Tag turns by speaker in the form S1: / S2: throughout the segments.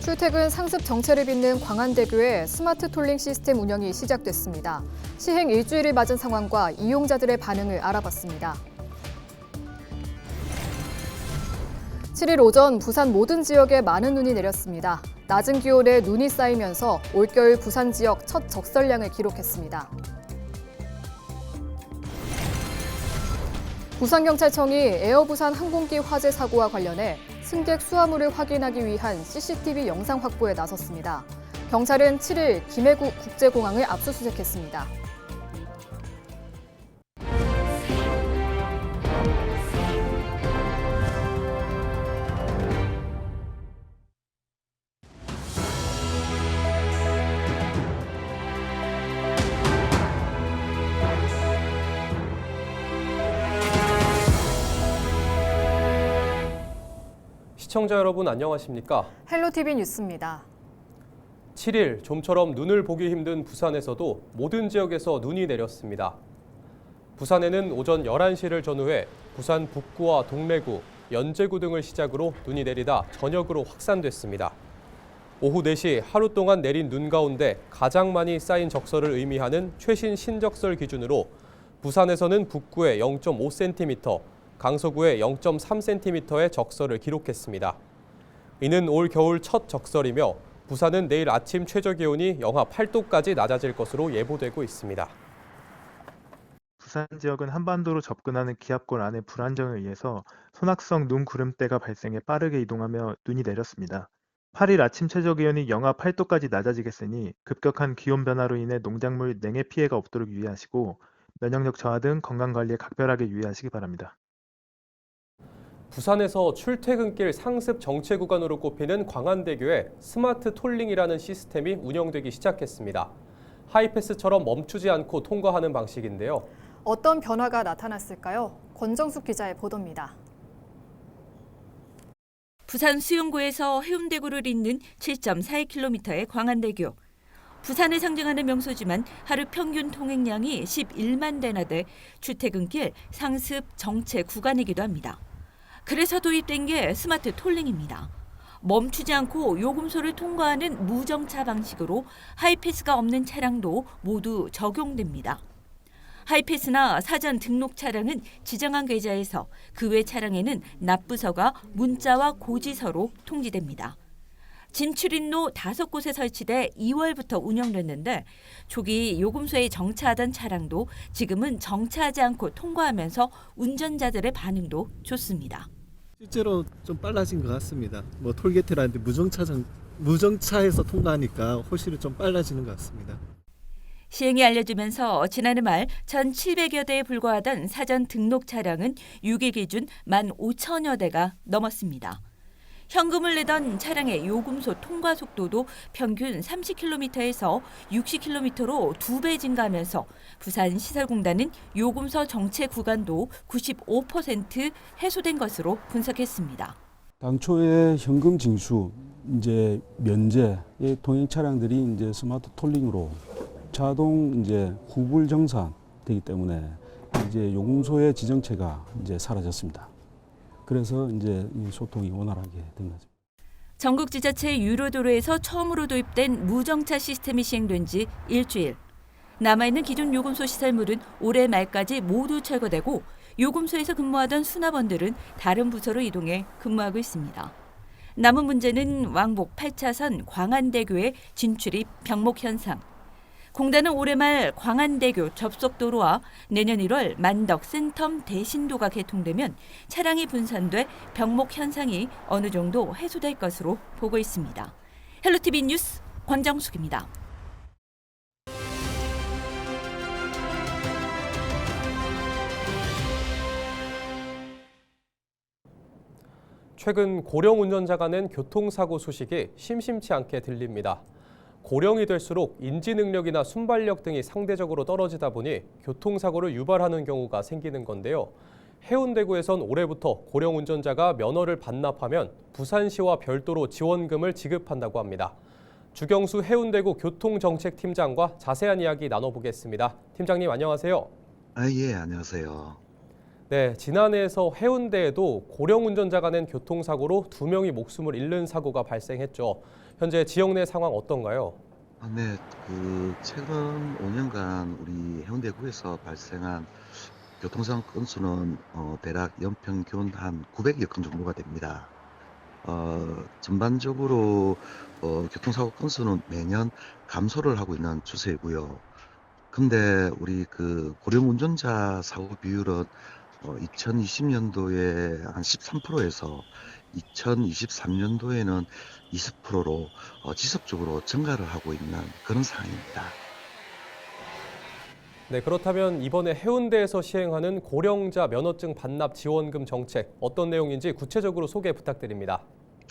S1: 출퇴근 상습 정체를 빚는 광안대교의 스마트 톨링 시스템 운영이 시작됐습니다. 시행 일주일을 맞은 상황과 이용자들의 반응을 알아봤습니다. 7일 오전 부산 모든 지역에 많은 눈이 내렸습니다. 낮은 기온에 눈이 쌓이면서 올겨울 부산 지역 첫 적설량을 기록했습니다. 부산경찰청이 에어부산 항공기 화재 사고와 관련해 승객 수화물을 확인하기 위한 CCTV 영상 확보에 나섰습니다. 경찰은 7일 김해구 국제공항을 압수수색했습니다.
S2: 시청자 여러분 안녕하십니까?
S1: 헬로티비 뉴스입니다.
S2: 7일 좀처럼 눈을 보기 힘든 부산에서도 모든 지역에서 눈이 내렸습니다. 부산에는 오전 11시를 전후해 부산 북구와 동래구, 연제구 등을 시작으로 눈이 내리다 저녁으로 확산됐습니다. 오후 4시 하루 동안 내린 눈 가운데 가장 많이 쌓인 적설을 의미하는 최신 신적설 기준으로 부산에서는 북구에 0.5cm, 강서구에 0.3cm의 적설을 기록했습니다. 이는 올 겨울 첫 적설이며 부산은 내일 아침 최저기온이 영하 8도까지 낮아질 것으로 예보되고 있습니다.
S3: 부산 지역은 한반도로 접근하는 기압골 안의 불안정에 의해서 소낙성 눈 구름대가 발생해 빠르게 이동하며 눈이 내렸습니다. 8일 아침 최저기온이 영하 8도까지 낮아지겠으니 급격한 기온 변화로 인해 농작물 냉해 피해가 없도록 유의하시고 면역력 저하 등 건강관리에 각별하게 유의하시기 바랍니다.
S2: 부산에서 출퇴근길 상습 정체 구간으로 꼽히는 광안대교에 스마트 톨링이라는 시스템이 운영되기 시작했습니다. 하이패스처럼 멈추지 않고 통과하는 방식인데요.
S1: 어떤 변화가 나타났을까요? 권정숙 기자의 보도입니다.
S4: 부산 수용구에서 해운대구를 잇는 7.42km의 광안대교. 부산을 상징하는 명소지만 하루 평균 통행량이 11만 대나 돼 출퇴근길 상습 정체 구간이기도 합니다. 그래서 도입된 게 스마트 톨링입니다. 멈추지 않고 요금소를 통과하는 무정차 방식으로 하이패스가 없는 차량도 모두 적용됩니다. 하이패스나 사전 등록 차량은 지정한 계좌에서 그 외 차량에는 납부서가 문자와 고지서로 통지됩니다. 진출입로 5곳에 설치돼 2월부터 운영됐는데 초기 요금소에 정차하던 차량도 지금은 정차하지 않고 통과하면서 운전자들의 반응도 좋습니다.
S5: 실제로 좀 빨라진 것 같습니다. 톨게이트라는데 무정차에서 통과하니까 훨씬 좀 빨라지는 것 같습니다.
S4: 시행이 알려지면서 지난해 말 1,700여 대에 불과하던 사전 등록 차량은 6일 기준 15,000여 대가 넘었습니다. 현금을 내던 차량의 요금소 통과 속도도 평균 30km에서 60km로 2배 증가하면서 부산시설공단은 요금소 정체 구간도 95% 해소된 것으로 분석했습니다.
S6: 당초에 현금 징수, 면제의 통행 차량들이 스마트 톨링으로 자동 후불 정산되기 때문에 요금소의 지정체가 사라졌습니다. 그래서 소통이 원활하게 된 거죠.
S4: 전국 지자체 유료도로에서 처음으로 도입된 무정차 시스템이 시행된 지 일주일. 남아있는 기존 요금소 시설물은 올해 말까지 모두 철거되고 요금소에서 근무하던 수납원들은 다른 부서로 이동해 근무하고 있습니다. 남은 문제는 왕복 8차선 광안대교의 진출입 병목 현상. 공단은 올해 말 광안대교 접속도로와 내년 1월 만덕 센텀 대신도가 개통되면 차량이 분산돼 병목 현상이 어느 정도 해소될 것으로 보고 있습니다. 헬로티비 뉴스 권정숙입니다.
S2: 최근 고령 운전자가 낸 교통사고 소식이 심심치 않게 들립니다. 고령이 될수록 인지 능력이나 순발력 등이 상대적으로 떨어지다 보니 교통사고를 유발하는 경우가 생기는 건데요. 해운대구에선 올해부터 고령 운전자가 면허를 반납하면 부산시와 별도로 지원금을 지급한다고 합니다. 주경수 해운대구 교통정책팀장과 자세한 이야기 나눠보겠습니다. 팀장님 안녕하세요.
S7: 예, 안녕하세요.
S2: 네, 지난해에서 해운대에도 고령 운전자가 낸 교통사고로 2명이 목숨을 잃는 사고가 발생했죠. 현재 지역 내 상황 어떤가요?
S7: 네, 최근 5년간 우리 해운대구에서 발생한 교통사고 건수는 대략 연평균 한 900여 건 정도가 됩니다. 전반적으로 교통사고 건수는 매년 감소를 하고 있는 추세이고요. 근데 우리 고령 운전자 사고 비율은 2020년도에 한 13%에서 2023년도에는 20%로 지속적으로 증가를 하고 있는 그런 상황입니다.
S2: 네, 그렇다면 이번에 해운대에서 시행하는 고령자 면허증 반납 지원금 정책 어떤 내용인지 구체적으로 소개 부탁드립니다.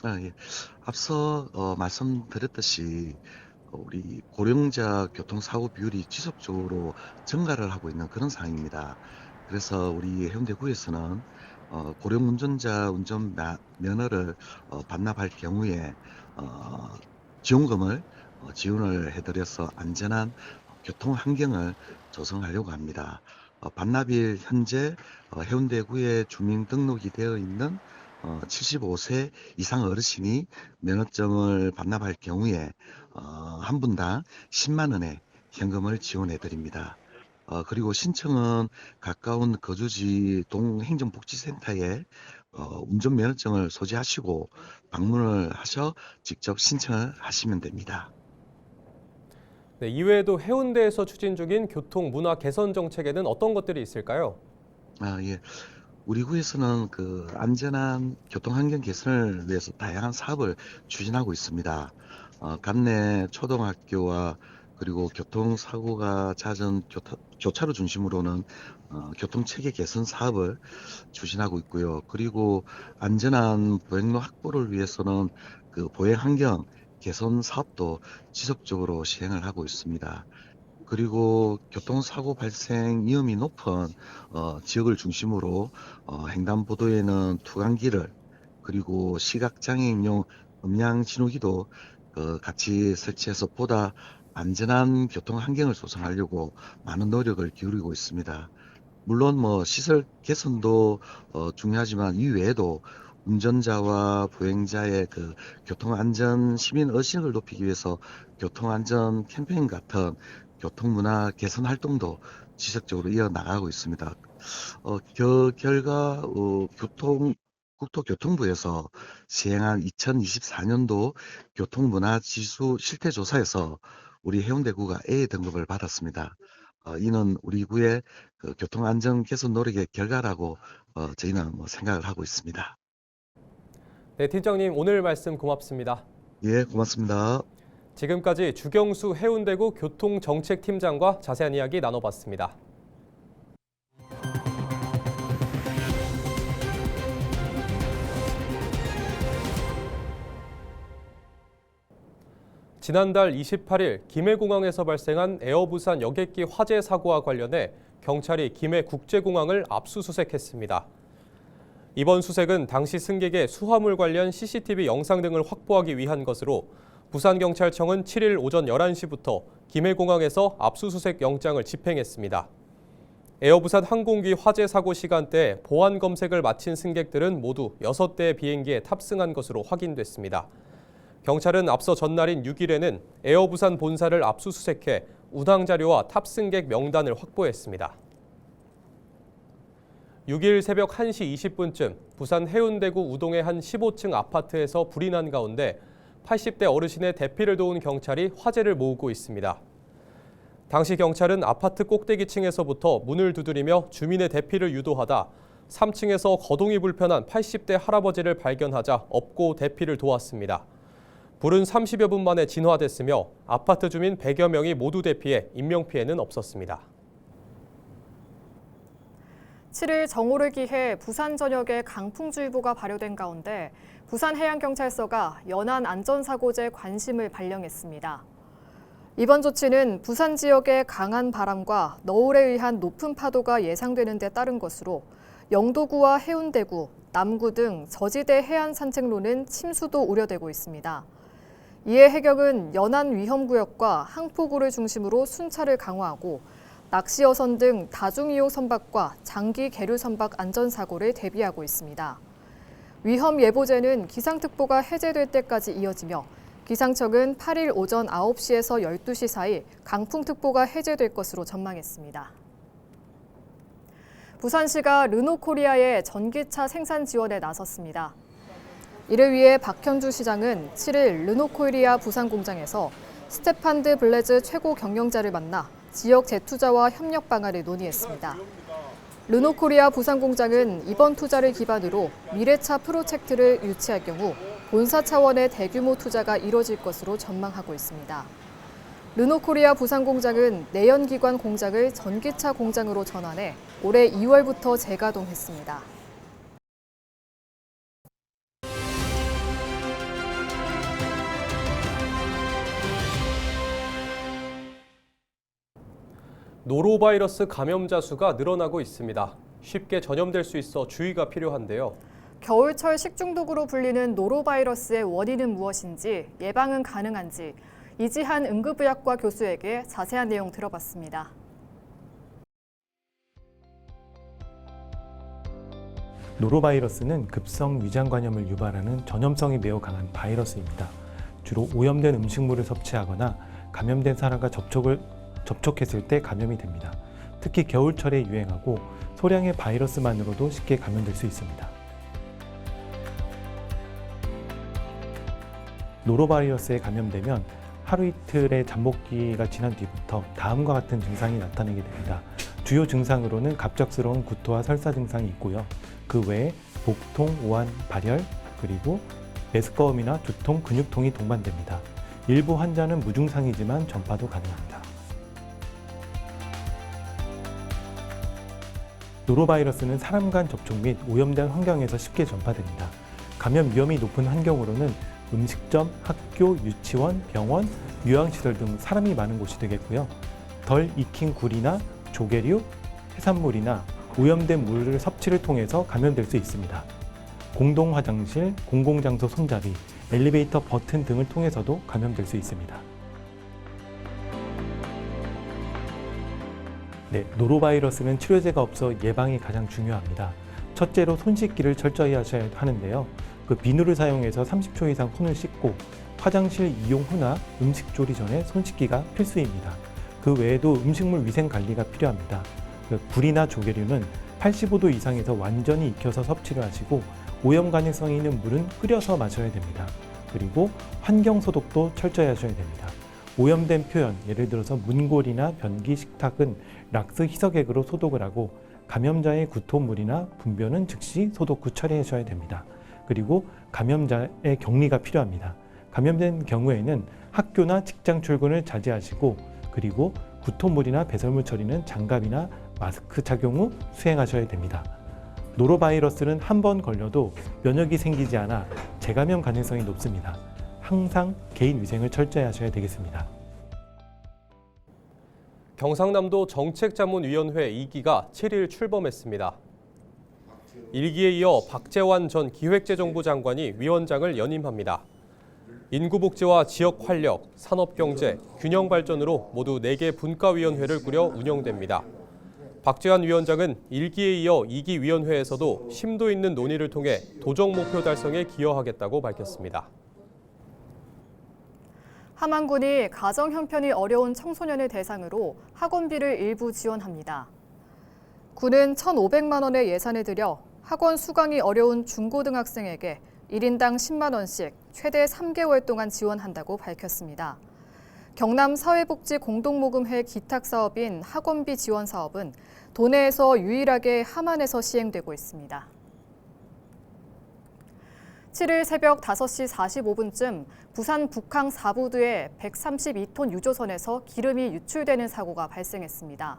S7: 예. 앞서 말씀드렸듯이 우리 고령자 교통사고 비율이 지속적으로 증가를 하고 있는 그런 상황입니다. 그래서 우리 해운대구에서는 고령 운전자 운전 면허를 반납할 경우에 지원금을 지원을 해드려서 안전한 교통 환경을 조성하려고 합니다. 반납일 현재 해운대구에 주민등록이 되어 있는 75세 이상 어르신이 면허증을 반납할 경우에 한 분당 10만 원의 현금을 지원해 드립니다. 그리고 신청은 가까운 거주지 동행정복지센터에 운전면허증을 소지하시고 방문을 하셔 직접 신청을 하시면 됩니다.
S2: 네, 이외에도 해운대에서 추진 중인 교통 문화 개선 정책에는 어떤 것들이 있을까요?
S7: 예. 우리 구에서는 안전한 교통 환경 개선을 위해서 다양한 사업을 추진하고 있습니다. 관내 초등학교와 그리고 교통사고가 잦은 교차로 중심으로는 교통체계 개선 사업을 추진하고 있고요. 그리고 안전한 보행로 확보를 위해서는 보행 환경 개선 사업도 지속적으로 시행을 하고 있습니다. 그리고 교통사고 발생 위험이 높은 지역을 중심으로 횡단보도에는 투광기를 그리고 시각장애인용 음량 신호기도 같이 설치해서 보다 안전한 교통 환경을 조성하려고 많은 노력을 기울이고 있습니다. 물론 시설 개선도 중요하지만 이외에도 운전자와 보행자의 교통안전 시민 의식을 높이기 위해서 교통안전 캠페인 같은 교통문화 개선 활동도 지속적으로 이어나가고 있습니다. 결과 국토교통부에서 시행한 2024년도 교통문화지수 실태조사에서 우리 해운대구가 A 등급을 받았습니다. 이는 우리 구의 교통안전 개선 노력의 결과라고 저희는 생각을 하고 있습니다.
S2: 네, 팀장님 오늘 말씀 고맙습니다.
S7: 예, 고맙습니다.
S2: 지금까지 주경수 해운대구 교통정책팀장과 자세한 이야기 나눠봤습니다. 지난달 28일 김해공항에서 발생한 에어부산 여객기 화재 사고와 관련해 경찰이 김해국제공항을 압수수색했습니다. 이번 수색은 당시 승객의 수화물 관련 CCTV 영상 등을 확보하기 위한 것으로 부산경찰청은 7일 오전 11시부터 김해공항에서 압수수색 영장을 집행했습니다. 에어부산 항공기 화재 사고 시간대에 보안 검색을 마친 승객들은 모두 6대의 비행기에 탑승한 것으로 확인됐습니다. 경찰은 앞서 전날인 6일에는 에어부산 본사를 압수수색해 운항 자료와 탑승객 명단을 확보했습니다. 6일 새벽 1시 20분쯤 부산 해운대구 우동의 한 15층 아파트에서 불이 난 가운데 80대 어르신의 대피를 도운 경찰이 화재를 모으고 있습니다. 당시 경찰은 아파트 꼭대기층에서부터 문을 두드리며 주민의 대피를 유도하다 3층에서 거동이 불편한 80대 할아버지를 발견하자 업고 대피를 도왔습니다. 불은 30여 분 만에 진화됐으며 아파트 주민 100여 명이 모두 대피해 인명피해는 없었습니다.
S1: 7일 정오를 기해 부산 전역에 강풍주의보가 발효된 가운데 부산해양경찰서가 연안안전사고제 관심을 발령했습니다. 이번 조치는 부산 지역의 강한 바람과 너울에 의한 높은 파도가 예상되는 데 따른 것으로 영도구와 해운대구, 남구 등 저지대 해안 산책로는 침수도 우려되고 있습니다. 이에 해경은 연안 위험구역과 항포구를 중심으로 순찰을 강화하고 낚시어선 등 다중이용 선박과 장기 계류 선박 안전사고를 대비하고 있습니다. 위험예보제는 기상특보가 해제될 때까지 이어지며 기상청은 8일 오전 9시에서 12시 사이 강풍특보가 해제될 것으로 전망했습니다. 부산시가 르노코리아의 전기차 생산 지원에 나섰습니다. 이를 위해 박현주 시장은 7일 르노코리아 부산 공장에서 스테판드 블레즈 최고 경영자를 만나 지역 재투자와 협력 방안을 논의했습니다. 르노코리아 부산 공장은 이번 투자를 기반으로 미래차 프로젝트를 유치할 경우 본사 차원의 대규모 투자가 이뤄질 것으로 전망하고 있습니다. 르노코리아 부산 공장은 내연기관 공장을 전기차 공장으로 전환해 올해 2월부터 재가동했습니다.
S2: 노로바이러스 감염자 수가 늘어나고 있습니다. 쉽게 전염될 수 있어 주의가 필요한데요.
S1: 겨울철 식중독으로 불리는 노로바이러스의 원인은 무엇인지, 예방은 가능한지 이지한 응급의학과 교수에게 자세한 내용 들어봤습니다.
S8: 노로바이러스는 급성 위장관염을 유발하는 전염성이 매우 강한 바이러스입니다. 주로 오염된 음식물을 섭취하거나 감염된 사람과 접촉했을 때 감염이 됩니다. 특히 겨울철에 유행하고 소량의 바이러스만으로도 쉽게 감염될 수 있습니다. 노로바이러스에 감염되면 하루 이틀의 잠복기가 지난 뒤부터 다음과 같은 증상이 나타나게 됩니다. 주요 증상으로는 갑작스러운 구토와 설사 증상이 있고요. 그 외에 복통, 오한, 발열, 그리고 메스꺼움이나 두통, 근육통이 동반됩니다. 일부 환자는 무증상이지만 전파도 가능합니다. 노로바이러스는 사람 간 접촉 및 오염된 환경에서 쉽게 전파됩니다. 감염 위험이 높은 환경으로는 음식점, 학교, 유치원, 병원, 요양시설 등 사람이 많은 곳이 되겠고요. 덜 익힌 굴이나 조개류, 해산물이나 오염된 물을 섭취를 통해서 감염될 수 있습니다. 공동 화장실, 공공장소 손잡이, 엘리베이터 버튼 등을 통해서도 감염될 수 있습니다. 네, 노로바이러스는 치료제가 없어 예방이 가장 중요합니다. 첫째로 손 씻기를 철저히 하셔야 하는데요. 비누를 사용해서 30초 이상 손을 씻고 화장실 이용 후나 음식 조리 전에 손 씻기가 필수입니다. 그 외에도 음식물 위생 관리가 필요합니다. 굴이나 조개류는 85도 이상에서 완전히 익혀서 섭취를 하시고 오염 가능성이 있는 물은 끓여서 마셔야 됩니다. 그리고 환경 소독도 철저히 하셔야 됩니다. 오염된 표현, 예를 들어서 문골이나 변기, 식탁은 락스 희석액으로 소독을 하고 감염자의 구토물이나 분변은 즉시 소독 후 처리하셔야 됩니다. 그리고 감염자의 격리가 필요합니다. 감염된 경우에는 학교나 직장 출근을 자제하시고 그리고 구토물이나 배설물 처리는 장갑이나 마스크 착용 후 수행하셔야 됩니다. 노로바이러스는 한 번 걸려도 면역이 생기지 않아 재감염 가능성이 높습니다. 항상 개인 위생을 철저히 하셔야 되겠습니다.
S2: 경상남도 정책자문위원회 2기가 7일 출범했습니다. 1기에 이어 박재환 전 기획재정부 장관이 위원장을 연임합니다. 인구복지와 지역활력, 산업경제, 균형발전으로 모두 4개 분과위원회를 꾸려 운영됩니다. 박재환 위원장은 1기에 이어 2기 위원회에서도 심도 있는 논의를 통해 도정 목표 달성에 기여하겠다고 밝혔습니다.
S1: 함안군이 가정 형편이 어려운 청소년을 대상으로 학원비를 일부 지원합니다. 군은 1,500만 원의 예산을 들여 학원 수강이 어려운 중고등학생에게 1인당 10만 원씩 최대 3개월 동안 지원한다고 밝혔습니다. 경남 사회복지 공동모금회 기탁사업인 학원비 지원 사업은 도내에서 유일하게 함안에서 시행되고 있습니다. 7일 새벽 5시 45분쯤 부산 북항 4부두의 132톤 유조선에서 기름이 유출되는 사고가 발생했습니다.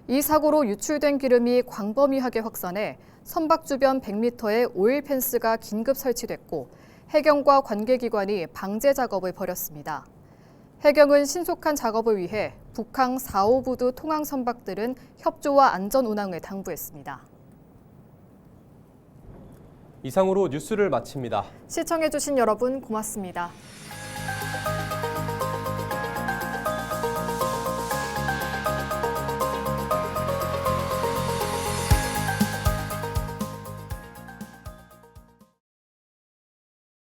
S1: 이 사고로 유출된 기름이 광범위하게 확산해 선박 주변 100m의 오일 펜스가 긴급 설치됐고 해경과 관계기관이 방제 작업을 벌였습니다. 해경은 신속한 작업을 위해 북항 4호부두 통항 선박들은 협조와 안전 운항을 당부했습니다.
S2: 이상으로 뉴스를 마칩니다.
S1: 시청해주신 여러분 고맙습니다.